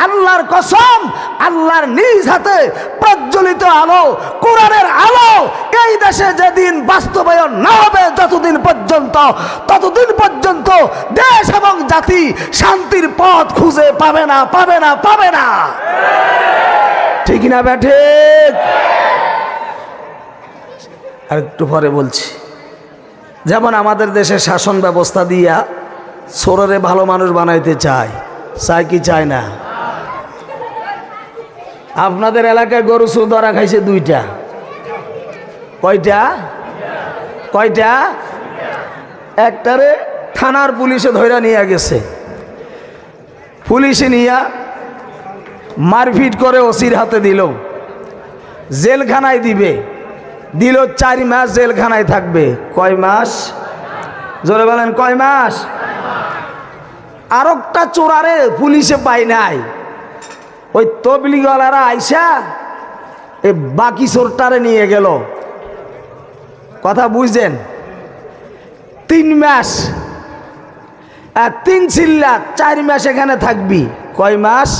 আল্লাহর কসম, আল্লাহর নিজ হাতে প্রজ্বলিত আলো, কোরআনের আলো এই দেশে যেদিন বাস্তবায়ন না হবে, ততদিন পর্যন্ত দেশ এবং জাতি শান্তির পথ খুঁজে পাবে না। ঠিক না বেঠে? আর একটু পরে বলছি। যেমন আমাদের দেশে শাসন ব্যবস্থা দিয়া চোরেরে ভালো মানুষ বানাইতে চায় কি চায় না? আপনাদের এলাকায় গরু চোর ধরা খাইছে 2টা। কয়টা? একটারে থানার পুলিশে ধইরা নিয়ে গেছে। পুলিশে নিয়া মারপিট করে ওসির হাতে দিল, জেলখানায় দিল 4 মাস জেলখানায় থাকবে। কয় মাস? জোরে বলেন, কয় মাস? আরেকটা চোরারে পুলিশে পায় নাই, ওই তবলিগওয়ালারা আইসা এই বাকি চোরটারে নিয়ে গেল। কথা বুঝছেন? 3 মাস, 3 চিল্লা 4 মাস এখানে থাকবি। কয় মাস?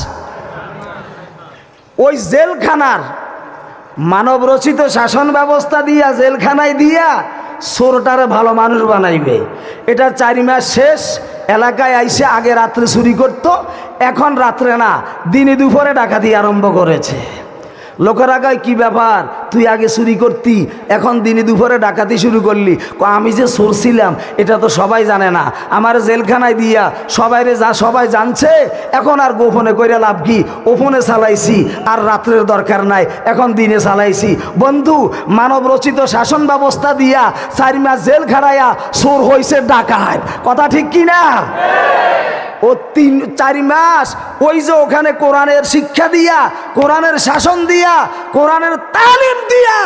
ওই জেলখানার মানব রচিত শাসন ব্যবস্থা দিয়া জেলখানায় দিয়া চোরটারে ভালো মানুষ বানাইবে। এটা 4 মাস শেষ। এলাকায় আইসে আগে রাত্রে চুরি করতো, এখন রাত্রে না, দিনে দুপুরে ডাকাতি আরম্ভ করেছে। লোকেরা কয় কি ব্যাপার, তুই আগে চুরি করতি, এখন দিনে দুপুরে ডাকাতি শুরু করলি? আমি যে চোর ছিলাম এটা তো সবাই জানে না, আমার জেলখানায় দিয়া সবাই জানছে, এখন আর গোপনে কইরা লাভ কি? ওপনে চালাইছি, আর রাত্রের দরকার নাই, এখন দিনে চালাইছি। বন্ধু, মানব রচিত শাসন ব্যবস্থা দিয়া 4 মাস জেল খাড়াইয়া চোর হইছে ডাকাত। কথা ঠিক কি না? ও 3-4 মাস ওই যে ওখানে কোরআনের শিক্ষা দিয়া, কোরআনের শাসন দিয়া, কোরআনের তালিম দিয়া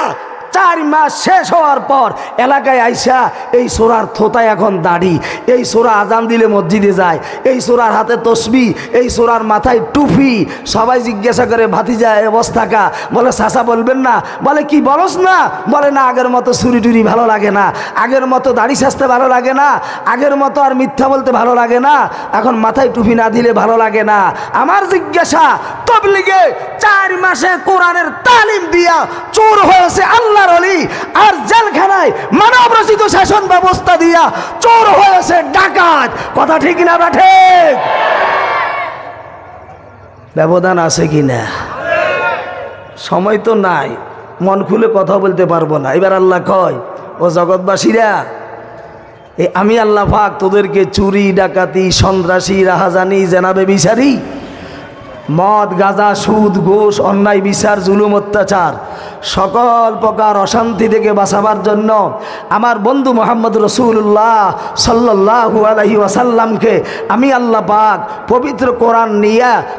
4 মাস শেষ হওয়ার পর এলাকায় আইসা এই সোরার থোতায় এখন দাড়ি, এই সোরা আজান দিলে মসজিদে যায়, এই সোরার হাতে তসবি, এই সোরার মাথায় টুপি। সবাই জিজ্ঞাসা করে ভাতিজা অবস্থা কা? বলে চাচা বলবেন না। বলে কি বলস না? বলে না, আগের মতো চুরি টুরি ভালো লাগে না, আগের মতো দাড়ি সাজতে ভালো লাগে না, আগের মতো আর মিথ্যা বলতে ভালো লাগে না, এখন মাথায় টুপি না দিলে ভালো লাগে না। আমার জিজ্ঞাসা, তবলিগে 4 মাসে কোরআনের তালিম দিয়া চোর হয়েছে আল্লাহর ওলি, আর জেলখানায় মানব রচিত শাসন ব্যবস্থা দিয়া চোর হয়েছে ডাকাত। কথা ঠিক না বেঠে? ব্যবধান আছে কি না? সময় তো নাই, মন খুলে কথা বলতে পারবো না। এবার আল্লাহ কয়, ও জগৎবাসীরা, আমি আল্লাহ পাক তোদেরকে চুরি, ডাকাতি, সন্ত্রাসী, রাহাজানি, জেনাবে বিচারি, মদ, গাঁজা, সুদ, ঘুষ, অন্যায় বিচার, জুলুম, অত্যাচার, সকল প্রকার অশান্তি থেকে বাঁচাবার জন্য আমার বন্ধু মোহাম্মদ রসুল্লাহ সাল্লাল্লাহু আলাইহি ওয়াসাল্লামকে আমি আল্লাহ পাক পবিত্র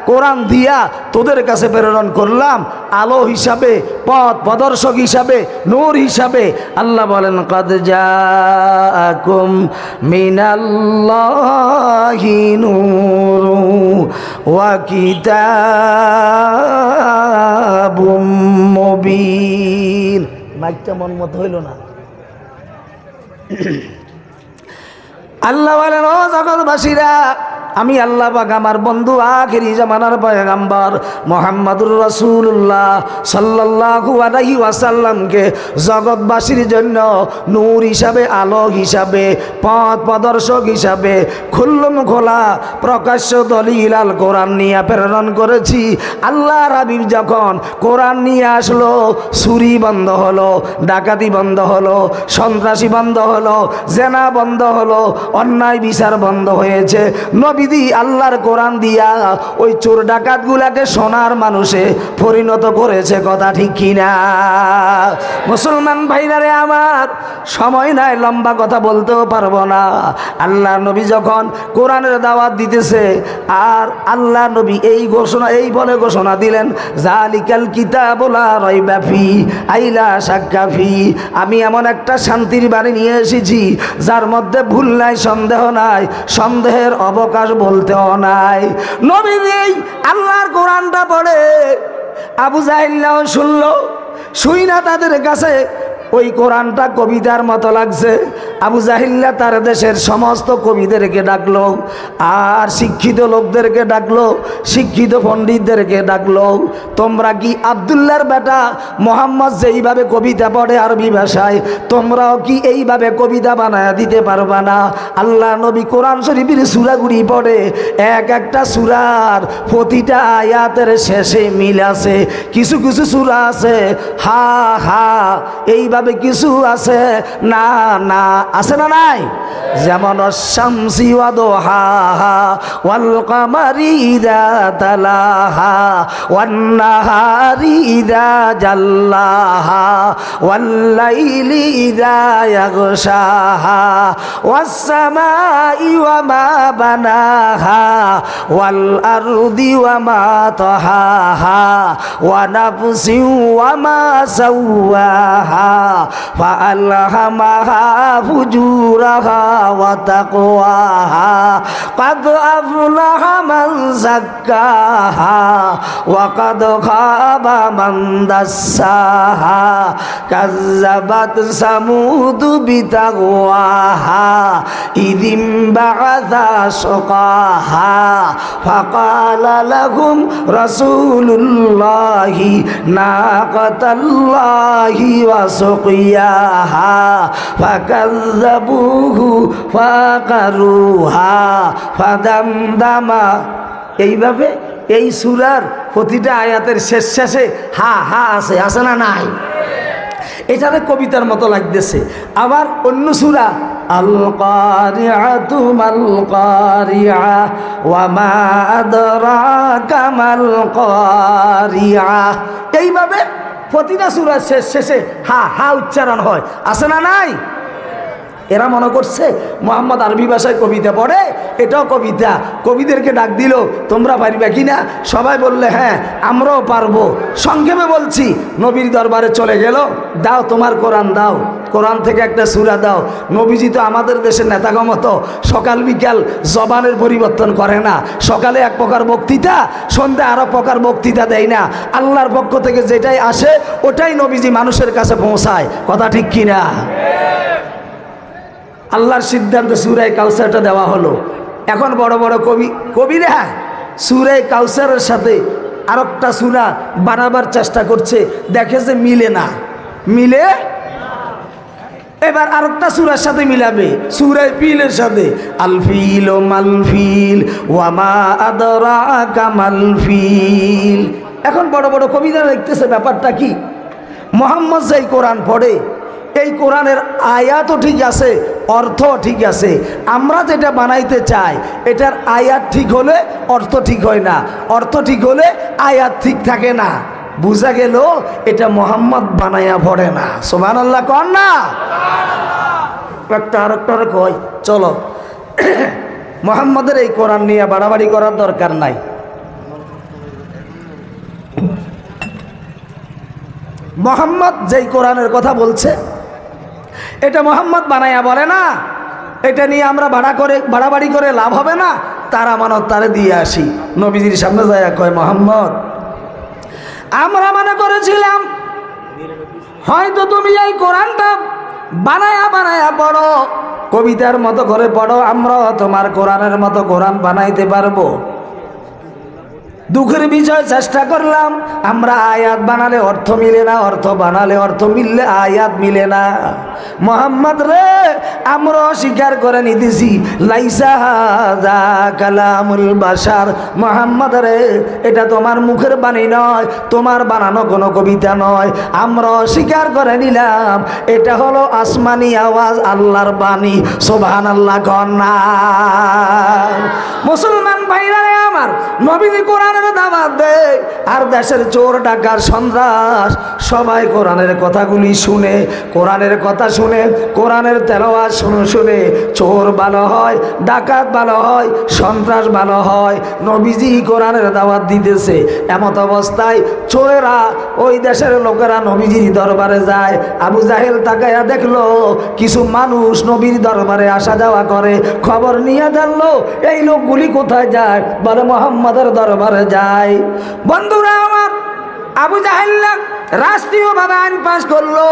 কোরআন দিয়া তোদের কাছে প্রেরণ করলাম, আলো হিসাবে, পথ প্রদর্শক হিসাবে, নূর হিসাবে। আল্লাহ বলেন, কাদ জাআকুম মিনাল্লাহি নূরুন ওয়া কিতাবুম মুবিন। মাইকটা মন মতো হইল না। আল্লাহ বলেন, ও জগৎবাসীরা, আমি আল্লাহ পাক আমার বন্ধু আখিরি জামানার পয়গম্বর মুহাম্মদুর রাসূলুল্লাহ সাল্লাল্লাহু আলাইহি ওয়াসাল্লামকে জগৎবাসীর জন্য নূর হিসাবে, আলো হিসাবে, পথ প্রদর্শক হিসাবে, খুল্লুম খোলা প্রকাশ্য দলিল আল কোরআন নিয়ে প্রেরণ করেছি। আল্লাহর হাবিব যখন কোরআন নিয়ে আসলো, চুরি বন্ধ হলো, ডাকাতি বন্ধ হলো, সন্ত্রাসী বন্ধ হলো, জেনা বন্ধ হলো, অন্যায় বিচার বন্ধ হয়েছে। নবীজি আল্লাহর কোরআন দিয়া ওই চোর ডাকাত গুলাকে সোনার মানুষে পরিণত করেছে। কথা ঠিক কিনা? মুসলমান ভাইরারে আমার, সময় নাই, লম্বা কথা বলতেও পারবো না। আল্লাহ নবী যখন কোরআনের দাওয়াত দিতেছে, আর আল্লাহ নবী এই বলে ঘোষণা দিলেন, জালিকাল কিতাবু লা রাইবা ফি আইলা শাক্কা ফি, আমি এমন একটা শান্তির বাণী নিয়ে এসেছি যার মধ্যে ভুল নাই, সন্দেহ নাই, সন্দেহের অবকাশ বলতেও নাই। নবী আল্লাহর কোরআনটা পড়ে আবু জাহেলও শুনলো, শুই না তাদের কাছে ওই কোরআনটা কবিতার মতো লাগছে। আবু জাহিল্লা তার দেশের সমস্ত কবিদেরকে ডাকলো, আর শিক্ষিত লোকদেরকে ডাকলো, শিক্ষিত পণ্ডিতদেরকে ডাকলো। তোমরা কি আব্দুল্লাহর বেটা মোহাম্মদ যেইভাবে কবিতা পড়ে আরবি ভাষায়, তোমরাও কি এইভাবে কবিতা বানায় দিতে পারবা না? আল্লাহ নবী কোরআন শরীফের সূরাগুলি পড়ে, এক একটা সূরার প্রতিটা আয়াতের শেষে মিল আছে। কিছু কিছু সূরা আছে হা হা, এইভাবে কিছু আছে না না, আছে না নাই? যেমন শামসি ওয়া দুহাহা ওয়াল কমারি ইযা তালাহা ওয়ান নাহারি ইযা জাল্লাহা ওয়াল লাইলি ইযা ইয়াগশাহা ওয়াস সামাই ওয়া মা বানাহা ওয়াল আরদি ওয়া মা তাহাহা ওয়া নাফসি ওয়া মা সাওয়াহা ফাআলহামাহা ফুজুরাহা ওয়া তাকওয়াহা قد أفلح من زكاها وقد خاب من دساها كذبت ثمود بتقواها إذ انبعث أشقاها فقال لهم رسول الله ناقة الله وسقياها فكذبوه فعقروها ফাদামদামা। এইভাবে এই সূরার প্রতিটা আয়াতের শেষ শেষে হা হা আছে, আছে না নাই? এটাতে কবিতার মতো লাগতেছে। আবার অন্য সূরা আল কারিআতু মাল কারিআ ওয়া মা আদরাকা মাল কারিআ, এইভাবে প্রতিটা সূরার শেষ শেষে হা হা উচ্চারণ হয়, আছে না নাই? এরা মনে করছে মোহাম্মদ আরবি ভাষায় কবিতা পড়ে, এটাও কবিতা। কবিদেরকে ডাক দিল, তোমরা পারবে কি না? সবাই বললে হ্যাঁ আমরাও পারবো। সংক্ষেপে বলছি, নবীর দরবারে চলে গেল, দাও তোমার কোরআন দাও, কোরআন থেকে একটা সূরা দাও। নবীজি তো আমাদের দেশের নেতাগো মতো সকাল বিকাল জবানের পরিবর্তন করে না। সকালে এক প্রকার বক্তৃতা, সন্ধ্যা আরো প্রকার বক্তৃতা দেয় না। আল্লাহর পক্ষ থেকে যেটাই আসে ওটাই নবীজি মানুষের কাছে পৌঁছায়। কথা ঠিক কিনা? আল্লাহর সিদ্ধান্ত সূরা কাউসারটা দেওয়া হলো। এখন বড় বড় কবিরা সূরা কাউসারের সাথে আরেকটা সূরা বানাবার চেষ্টা করছে, দেখে যে মিলে না, মিলে। এবার আরেকটা সূরার সাথে মিলাবে, সূরা ফিলের সাথে। আল ফিল ও মাল ফিল ওয়া মা আদরাকা মাল ফিল। এখন বড় বড় কবিরা দেখতেছে ব্যাপারটা কি, মুহাম্মদ যেই কোরআন পড়ে এই কোরআনের আয়াতও ঠিক আছে, অর্থ ঠিক আছে। আমরা যেটা বানাইতে চাই এটার আয়াত ঠিক হলে অর্থ ঠিক হয় না, অর্থ ঠিক হলে আয়াত ঠিক থাকে না। বুঝা গেল এটা মোহাম্মদ বানাইয়া পড়ে না। সুবহানাল্লাহ কর না? একটা আরেকটা কয় চলো মোহাম্মদের এই কোরআন নিয়ে বাড়াবাড়ি করার দরকার নাই। মোহাম্মদ যেই কোরআনের কথা বলছে এটা মোহাম্মদ বানাইয়া বলে না, এটা নিয়ে আমরা বাড়াবাড়ি করে লাভ হবে না, তার আমানত তারে দিয়ে আসি। নবীজির সামনে যায় কয়, মোহাম্মদ আমরা মনে করেছিলাম হয়তো তুমি এই কোরআনটা বানায়া পড়ো, কবিতার মতো করে পড়ো, আমরা তোমার কোরআনের মতো কোরআন বানাইতে পারবো। দুঃখের বিষয় চেষ্টা করলাম, আমরা আয়াত বানালে অর্থ মিলে না, অর্থ বানালে অর্থ মিললে আয়াত মিলে না। মোহাম্মদ রে আমরা স্বীকার করে নিতেছি লাইসা হাযা কালামুল বাশার। মোহাম্মদ রে এটা তোমার মুখের বাণী নয়, তোমার বানানো কোনো কবিতা নয়। আমরা স্বীকার করে নিলাম এটা হলো আসমানি আওয়াজ, আল্লাহর বাণী। সুবহানাল্লাহ কন্যা। মুসলমান ভাইরা আমার, নবীজি কোরআনের দাওয়াত দেয় আর দেশের চোর ডাকার সন্ত্রাস সবাই কোরআনের কথাগুলি শুনে, কোরআনের কথা শুনে, কোরআনের তেলাওয়াত শুনে চোর ভালো হয়, ডাকাত ভালো হয়, সন্ত্রাস ভালো হয়। নবীজি কোরআনের দাওয়াত দিতেছে, এমত অবস্থায় চোরেরা ওই দেশের লোকেরা নবীজির দরবারে যায়। আবু জাহেল তাকায়া দেখলো কিছু মানুষ নবীর দরবারে আসা যাওয়া করে, খবর নিয়ে জানলো এই লোকগুলি কোথায় যায়, বলে মোহাম্মদের দরবারে যায়। বন্ধুরা আমার, আবু জাহেল রাষ্ট্রীয়ভাবে আইন পাশ করলো,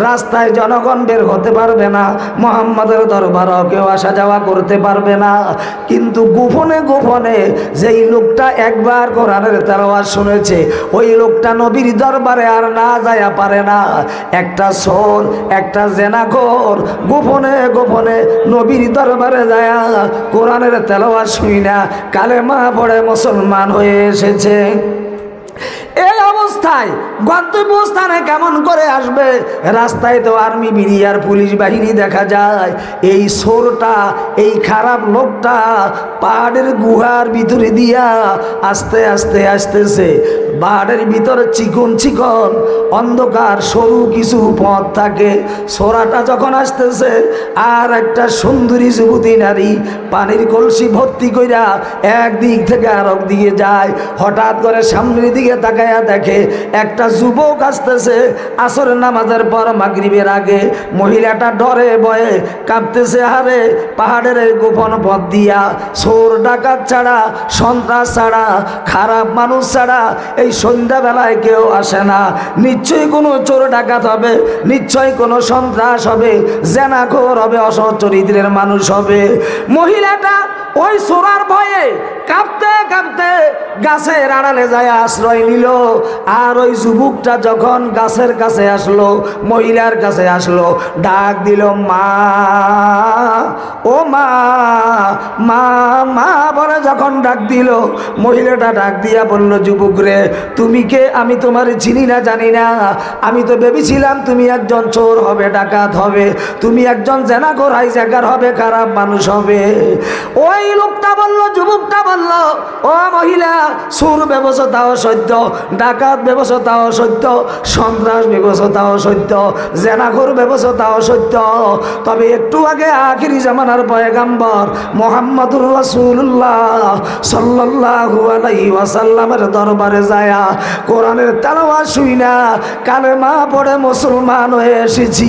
রাস্তায় জনগণ বের হতে পারবে না, মুহাম্মাদের দরবারও কেউ আসা যাওয়া করতে পারবে না। কিন্তু গোপনে গোপনে যেই লোকটা একবার কোরআনের তেলাওয়াত শুনেছে, ওই লোকটা নবীর দরবারে আর না যায়া পারে না। একটা চোর, একটা জেনাখোর গোপনে গোপনে নবীর দরবারে যায়া কোরআনের তেলাওয়াত শুনি না কালেমা পড়ে মুসলমান হয়ে এসেছে। এই অবস্থায় গন্তব্যস্থানে কেমন করে আসবে? রাস্তায় তো আর্মি, বিডিআর, পুলিশ বাহিনী দেখা যায়। এই চোরটা, এই খারাপ লোকটা পাহাড়ের গুহার ভিতরে দিয়া আস্তে আস্তে আসতেছে। পাহাড়ের ভিতরে চিকন চিকন অন্ধকার সরু কিছু পথ থাকে। সোরাটা যখন আসতেছে, আর একটা সুন্দরী যুবতী নারী পানির কলসি ভর্তি কইরা একদিক থেকে আরেক দিকে যায়। হঠাৎ করে সামনের দিকে তাকায়া দেখে একটা যুবক আসতেছে আসরের নামাজের পর মাগরিবের আগে। মহিলাটা ডরে ভয়ে কাঁপতেছে। হারে পাহাড়ের এই গোপন পথ দিয়া চোর ডাকাত ছাড়া, সন্ত্রাস ছাড়া, খারাপ মানুষ ছাড়া এই সন্ধ্যাবেলায় কেউ আসে না। নিশ্চয়ই কোনো চোর ডাকাত হবে, নিশ্চয়ই কোনো সন্ত্রাস হবে, জেনাখোর হবে, অসৎ চরিত্রের মানুষ হবে। মহিলাটা ওই চোরার ভয়ে কাঁপতে কাঁপতে গাছের আড়ালে যায় আশ্রয় নিল। আর ওই যুবকটা যখন গাছের কাছে আসলো, মহিলার কাছে আসলো, ডাক দিল, মা, ও মা, মা, মা বলে যখন ডাক দিল, মহিলাটা ডাক দিয়া বলল, যুবক রে, তুমি কে? আমি তোমার চিনি না, জানি না। আমি তো ভেবেছিলাম তুমি একজন চোর হবে, ডাকাত হবে, তুমি একজন জেনাখোর, হাইজ্যাকার হবে, খারাপ মানুষ হবে। ওই লোকটা বলল, যুবকটা বলল, ও মহিলা, চোর ব্যবস্থাও সত্য, ডাকাত ব্যবস্থাও সত্য, সন্ত্রাস ব্যবস্থাও সত্য, জেনাখোর ব্যবস্থাও সত্য। তবে একটু আগে আখিরি জামানার পয়গাম্বর মুহাম্মদুর রাসূলুল্লাহ সাল্লাল্লাহু আলাইহি ওয়াসাল্লামের দরবারে যায়া কোরআনের তেলাওয়াত শুইনা কালেমা পড়ে মুসলমান হয়ে এসেছি।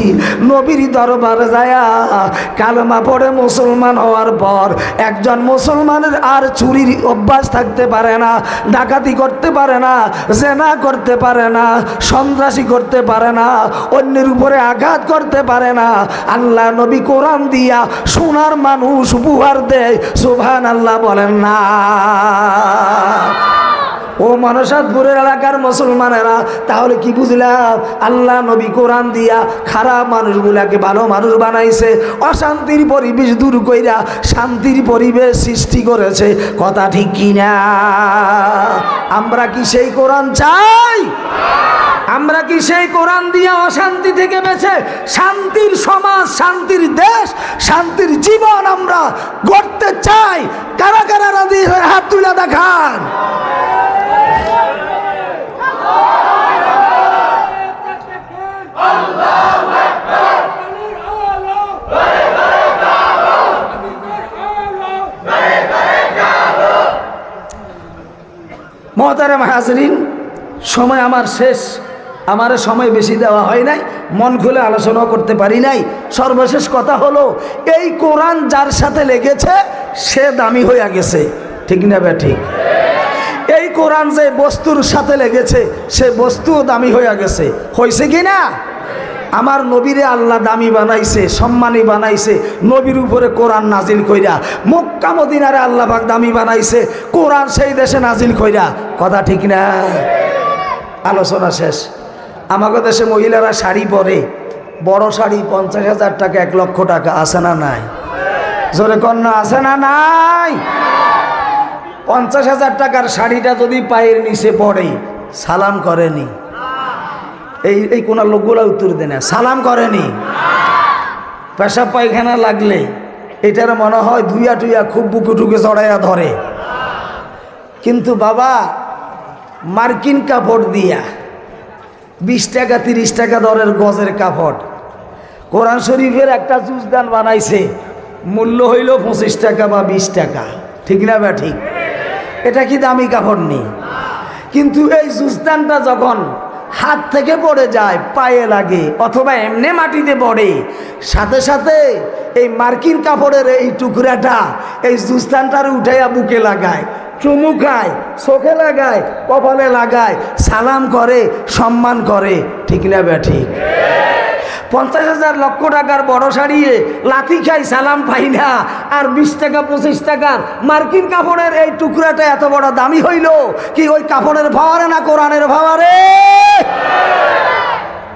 নবীর দরবারে যায়া কালেমা পড়ে মুসলমান হওয়ার পর একজন মুসলমানের আর চুরির অভ্যাস থাকতে পারে না, ডাকাতি করতে পারে না, জেনা করতে পারে না, সন্ত্রাসী করতে পারে না, অন্যের উপরে আঘাত করতে পারে না। আল্লাহ নবী কোরআন দিয়া সোনার মানুষ উপহার দেয়। সুবহানাল্লাহ বলেন না? ও মনসাদপুরের এলাকার মুসলমানেরা, তাহলে কি বুঝলাম? আল্লাহ নবী কোরআন দিয়া খারাপ মানুষগুলাকে ভালো মানুষ বানাইছে, অশান্তির পরিবেশ দূর কইরা শান্তির পরিবেশ সৃষ্টি করেছে। কথা ঠিক কি না? আমরা কি সেই কোরআন চাই? আমরা কি সেই কোরআন দিয়ে অশান্তি থেকে বেঁচে শান্তির সমাজ, শান্তির দেশ, শান্তির জীবন আমরা গড়তে চাই? কারা কারা রাজি হয়ে হাত তুলে দেখান। মহতারাম হাজরিন, সময় আমার শেষ। আমার সময় বেশি দেওয়া হয় নাই, মন খুলে আলোচনা করতে পারি নাই। সর্বশেষ কথা হলো, এই কোরআন যার সাথে লেগেছে সে দামি হইয়া গেছে। ঠিক না বে ঠিক? এই কোরআন যে বস্তুর সাথে লেগেছে সে বস্তুও দামি হইয়া গেছে। হয়েছে কি না? আমার নবীরে আল্লাহ দামি বানাইছে, সম্মানী বানাইছে, নবীর উপরে কোরআন নাজিল কইরা। মক্কা মদিনারে আল্লাহ পাক দামি বানাইছে, কোরআন সেই দেশে নাজিল কইরা। কথা ঠিক না? আলোচনা শেষ। আমাদের দেশে মহিলারা শাড়ি পরে, বড় শাড়ি 50,000 টাকা, 1 লক্ষ টাকা। আছে না নাই? জোরে কন্যা, আছে না নাই? 50,000 টাকার শাড়িটা যদি পায়ের নিচে পড়ে, সালাম করেনি? এই কোন লোকগুলা উত্তর দেয় না, সালাম করেনি? পেশাব পায়খানা লাগলে এটার মনে হয় ধুইয়া টুইয়া খুব বুকে টুকে চড়াইয়া ধরে। কিন্তু বাবা, মার্কিন কাপড় দিয়া 20 টাকা 30 টাকা দরের গজের কাপড়, কোরআন শরীফের একটা জুজদান বানাইছে, মূল্য হইল 25 টাকা বা 20 টাকা। ঠিক না বা ঠিক? এটা কি দামি কাপড় নেই? কিন্তু এই জুজদানটা যখন হাত থেকে পড়ে যায়, পায়ে লাগে, অথবা এমনি মাটিতে পড়ে, সাথে সাথে এই মার্কিন কাপড়ের এই টুকরাটা এই জুস্তানটার উঠাইয়া বুকে লাগায়। চুমু খায়, চোখে লাগায়, কপালে লাগায়, সালাম করে, সম্মান করে, ঠিক না ঠিক? 50,000 লক্ষ টাকার বড় সারিয়ে লাথি খাই, সালাম পাই না, আর 20 টাকা 25 টাকার মার্কিন কাপড়ের এই টুকরাটা এত বড় দামি হইল কি ওই কাপড়ের ভাওয়ারে না কোরআনের ভাওয়ারে?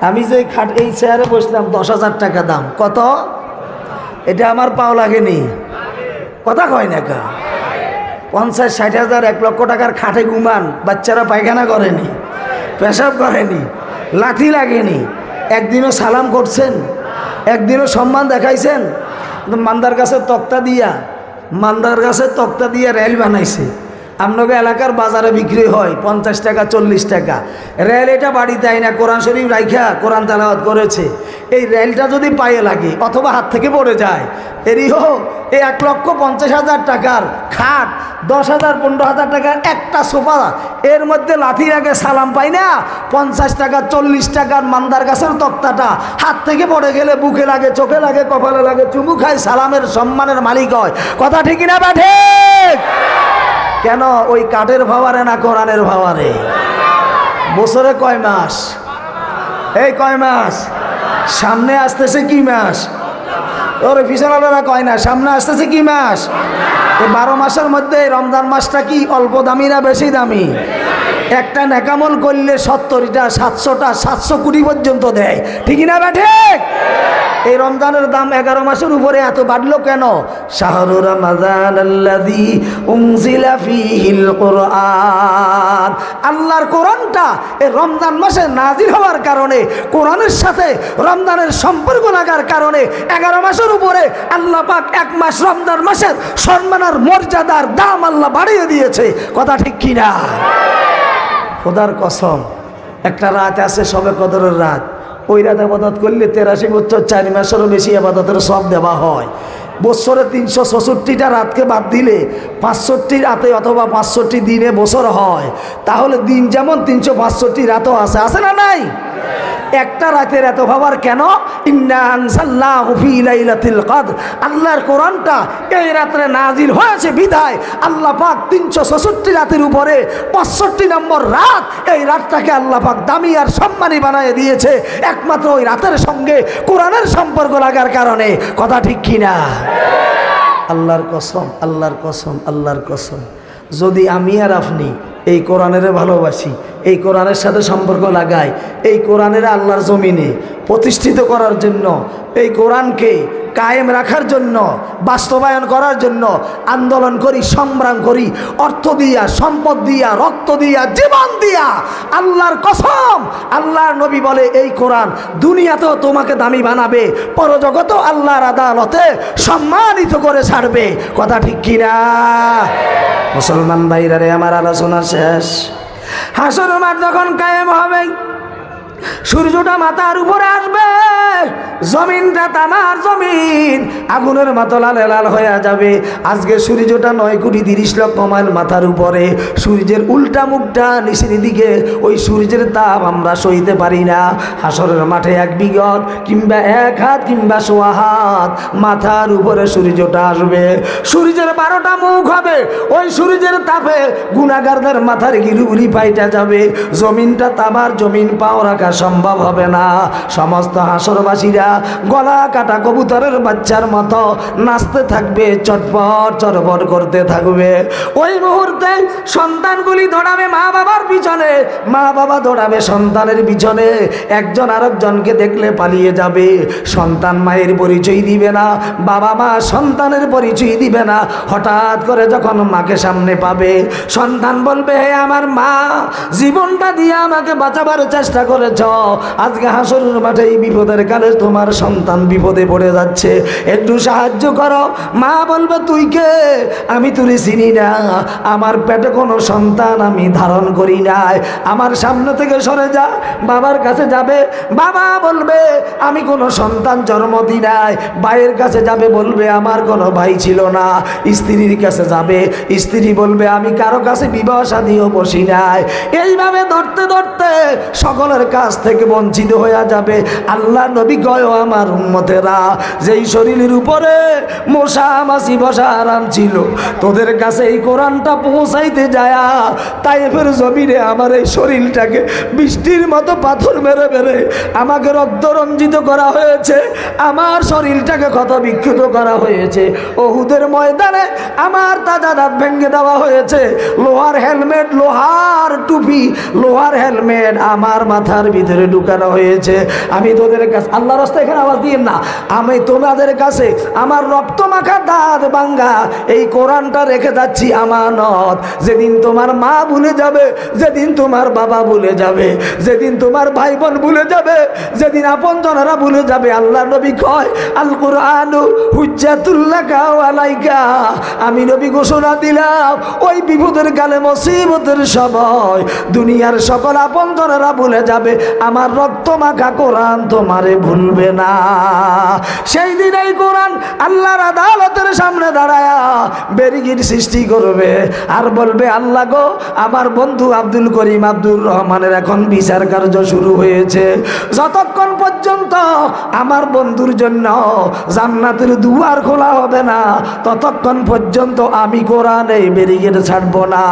আমি যে এই চেয়ারে বসলাম 10,000 টাকা দাম। কত? এটা আমার পাও লাগেনি, কথা কয় না কা? 50-60,000 1 লক্ষ টাকার খাটে ঘুমান, বাচ্চারা পায়খানা করেনি, পেশাব করেনি, লাথি লাগেনি, একদিনও সালাম করছেন, একদিনও সম্মান দেখাইছেন? মান্দার গাছের তক্তা দিয়া রেল বানাইছে। আপনাকে এলাকার বাজারে বিক্রি হয় 50 টাকা 40 টাকা। রেল এটা বাড়িতে আয় না, কোরআন শরীফ রাইখা কোরআন তেলাওয়াত করেছে। এই রেলটা যদি পায়ে লাগে অথবা হাত থেকে পড়ে যায়, এরিও এই 1,50,000 টাকার খাট, 10,000 15,000 টাকার একটা সোফা, এর মধ্যে লাথি লাগে, সালাম পাই না। 50 টাকা 40 টাকার মান্দার গাছের তক্তাটা হাত থেকে পড়ে গেলে বুকে লাগে, চোখে লাগে, কপালে লাগে, চুমু খায়, সালামের সম্মানের মালিক হয়। কথা ঠিক না ব্যাঠে? কেন? ওই কাঠের ভাওয়ারে না কোরআনের ভাওয়ারে? বছরে কয় মাস? এই কয় মাস? সামনে আসতেছে কি মাস? ওর পিছনারা কয় না, সামনে আসতেছে কি মাস? 12 মাসের মধ্যে রমজান মাসটা কি অল্প দামি না বেশি দামি? একটা নেকামল করলে 70টা 700টা 700 কোটি পর্যন্ত দেয়, ঠিক না ব্যাঠে? এই রমজানের দাম 11 মাসের উপরে এত বাড়লো কেন? শাহরু রমাজান আল্লাযী উনজিলা ফীহিল কুরআন। আল্লাহর কোরআনটা এই রমজান মাসে নাজিল হওয়ার কারণে, কোরআনের সাথে রমজানের সম্পর্ক লাগার কারণে 11 মাসের উপরে আল্লাহ পাক 1 মাস রমজান মাসের সম্মান আর মর্যাদার দাম আল্লাহ বাড়িয়ে দিয়েছে। কথা ঠিক কিনা? খোদার কসম, একটা রাত আছে শবে কদরের রাত, ওই রাত আবাদত করলে 83 বছর 4 মাসেরও বেশি আবাদতের সব দেওয়া হয়। বছরে 364টা রাতকে বাদ দিলে 65 রাতে অথবা 65 দিনে বছর হয়। তাহলে দিন যেমন 365 রাতও আছে, আছে না নাই? একটা রাতের এত ভাবার কেন? ইন্না আনজালনাহু ফী লাইলাতিল কদর। আল্লাহর কোরআনটা এই রাতে নাজিল হয়েছে বিধায় আল্লাহ পাক 366 রাতের উপরে 65 নম্বর রাত, এই রাতটাকে আল্লাহ পাক দামি আর সম্মানী বানিয়ে দিয়েছে একমাত্র ওই রাতের সঙ্গে কোরআনের সম্পর্ক লাগার কারণে। কথা ঠিক কিনা? আল্লাহর কসম, আল্লাহর কসম, আল্লাহর কসম, যদি আমি আর আপনি এই কোরআনের ভালোবাসি, এই কোরআনের সাথে সম্পর্ক লাগাই, এই কোরআনের আল্লাহর জমিনে প্রতিষ্ঠিত করার জন্য, এই কোরআনকে কায়েম রাখার জন্য, বাস্তবায়ন করার জন্য আন্দোলন করি, সংগ্রাম করি, অর্থ দিয়া, সম্পদ দিয়া, রক্ত দিয়া, জীবন দিয়া, আল্লাহর কসম, আল্লাহর নবী বলে এই কোরআন দুনিয়াতেও তোমাকে দামি বানাবে, পরজগতেও আল্লাহর আদালতে সম্মানিত করে ছাড়বে। কথা ঠিক কিনা? মুসলমান ভাইরা রে, আমার আলোচনা শেষ। হাসর মাঠ যখন কায়েম হবে, সূর্যটা মাথার উপরে আসবে, জমিনটা তামার জমিন আগুনের মতো লাল লাল হয়ে যাবে। আজকে সূর্যটা 9,30,00,000 মাইল মাথার উপরে, সূর্যের উল্টা মুখটা নিচের দিকে, ওই সূর্যের তাপ আমরা সইতে পারি না। হাসরের মাঠে 1 বিঘত কিংবা 1 হাত কিংবা 1.25 হাত মাথার উপরে সূর্যটা আসবে। সূর্যের 12টা মুখ হবে, ওই সূর্যের তাপে গুনাহগারদের মাথার গিলুগুলি পাইটা যাবে। জমিনটা তামার জমিন, পাও রাখা সম্ভব হবে না। সমস্ত হাসরবাসীরা গলা কাটা কবুতরের বাচ্চার মতো নাচতে থাকবে, চটপট চটপট করতে থাকবে। ওই মুহূর্তে সন্তানগুলি দৌড়াবে মা বাবার পিছনে, মা বাবা দৌড়াবে সন্তানের পিছনে। একজন আরেকজনকে দেখলে পালিয়ে যাবে। সন্তান মায়ের পরিচয় দিবে না, বাবা মা সন্তানের পরিচয় দিবে না। হঠাৎ করে যখন মাকে সামনে পাবে, সন্তান বলবে, হে আমার মা, জীবনটা দিয়ে আমাকে বাঁচাবার চেষ্টা করেছ, আজকে হাসরের মাঠে এই বিপদের কালে তোমার সন্তান বিপদে পড়ে যাচ্ছে, একটু সাহায্য করো। মা বলবে, তুই কে? আমি তোরে চিনি না, আমার পেটে কোনো সন্তান আমি ধারণ করি নাই, আমার সামনে থেকে সরে যা। বাবার কাছে যাবে, বাবা বলবে আমি কোনো সন্তান জন্ম দিই নাই। ভাইয়ের কাছে যাবে, বলবে আমার কোনো ভাই ছিল না। স্ত্রীর কাছে যাবে, স্ত্রী বলবে আমি কারো কাছে বিবাহ শাদীও বসি নাই। এইভাবে ধরতে ধরতে সকলের কাছ থেকে বঞ্চিত হয়ে যাবে। আল্লাহ নবী কয়, আমার উম্মতেরা, যেই শরীরের উপরে মশা মাছি বসা আরাম ছিল, তোদের কাছে এই কোরআনটা পৌঁছাইতে যায় তাইফের জমিনে আমার এই শরীরটাকে বৃষ্টির মতো পাথর মেরে মেরে আমাকে রক্ত রঞ্জিত করা হয়েছে, আমার শরীরটাকে ক্ষত বিক্ষত করা হয়েছে। ওহুদের ময়দানে আমার তাজা দাঁত ভেঙে দেওয়া হয়েছে। লোহার হেলমেট, লোহার টুপি, লোহার হেলমেট আমার মাথার ভিতরে ঢুকানো হয়েছে। আমি তোদের কাছে, আল্লাহর রাস্তায় এখানে আওয়াজ দিয়েন না, আমি তোমাদের কাছে আমার রক্ত মাখা দাঁত ভাঙ্গা এই কোরআনটা রেখে যাচ্ছি আমানত। যেদিন তোমার মা ভুলে যাবে, যেদিন তোমার বাবা ভুলে যাবে, যেদিন তোমার ভাই বোন ভুলে যাবে, যেদিন আপনজনেরা ভুলে যাবে, আল্লাহ নবী কয় আল কুরআনু হুজ্জাতুল লাকা ওয়া আলাইকা, আমি নবী ঘোষণা দিলাম ওই বিপদের কালে, মুসিবতের সময় দুনিয়ার সকল আপনজনেরা ভুলে যাবে, আমার রক্ত মাখা কোরআন তোমারে ভুলবে না। সেই দিন এই কোরআন আল্লাহর আদালতের সামনে দাঁড়ায়া বেরিগির সৃষ্টি করবে আর বলবে, আল্লাহ গো, আমার বন্ধু আব্দুল করিম আব্দুর রহমানের এখন বিচার কার্য শুরু হয়েছে। যতক্ষণ পর্যন্ত আমার বন্ধুর জন্য জান্নাতের দুয়ার খোলা হবে না, ততক্ষণ পর্যন্ত আমি কোরআন এই বেরিগেট ছাড়বো না।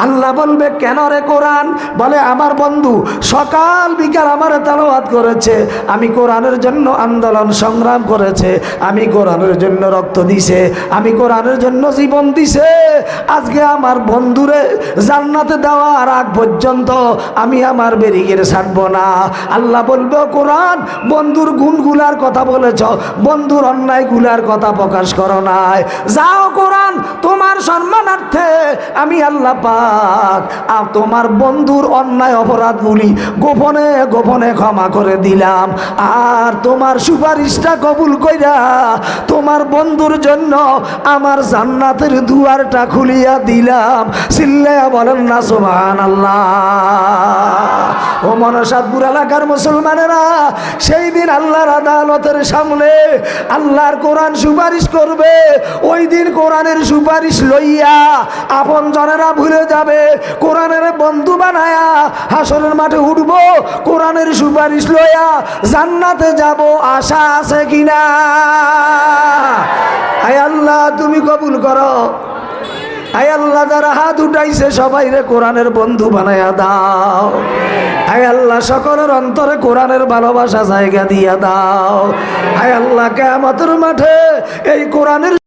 আল্লাহ বলবে, কেন রে কোরআন? বলে, আমার বন্ধু সকাল বিকাল আমার তেলাওয়াত করেছে, আমি কোরআনের জন্য আন্দোলন সংগ্রাম করেছে, আমি কোরআনের জন্য রক্ত দিছে, আমি কোরআনের জন্য জীবন দিছে। আজকে আমার বন্ধুরে জান্নাতে দেওয়ার আগ পর্যন্ত আমি আমার বেরিগেট ছাড়বো না। আল্লাহ বলবে, কোরআন বন্ধুর গুণগুলার কথা বলেছ, বন্ধুর অন্যায়গুলার কথা প্রকাশ করো নাই, যাও কোরআন তোমার সম্মানার্থে আমি আল্লাহ পাক তোমার বন্ধুর অন্যায় অপরাধগুলি গোপনে গোপনে ক্ষমা করে দিলাম, আর তোমার সুপারিশটা কবুল কইরা তোমার বন্ধুর জন্য আমার জান্নাতের দুয়ারটা খুলিয়া দিলাম। চিল্লায়া বলেন না সুবহানাল্লাহ। ও মনসাদপুর এলাকার মুসলমানেরা, সেই দিন আল্লাহর আদালতের সামনে আল্লাহর কোরআন সুপারিশ করবে। ওই দিন কোরআনের সুপারিশ লইয়া আপন জনেরা ভুলে যাবে, কোরআনের বন্ধু বানায়া হাসরের মাঠে উঠব, কোরআনের সুপারিশ লইয়া জান্নাতে যাব। আশা আছে কিনা? আয় আল্লাহ তুমি কবুল করো। আয় আল্লাহ, যারা হাত উঠাইছে সবাই রে কোরআনের বন্ধু বানায়া দাও। আয় আল্লাহ, সকলের অন্তরে কোরআনের ভালোবাসা জায়গা দিয়া দাও। আয় আল্লাহ, কিয়ামতের মাঠে এই কোরআনের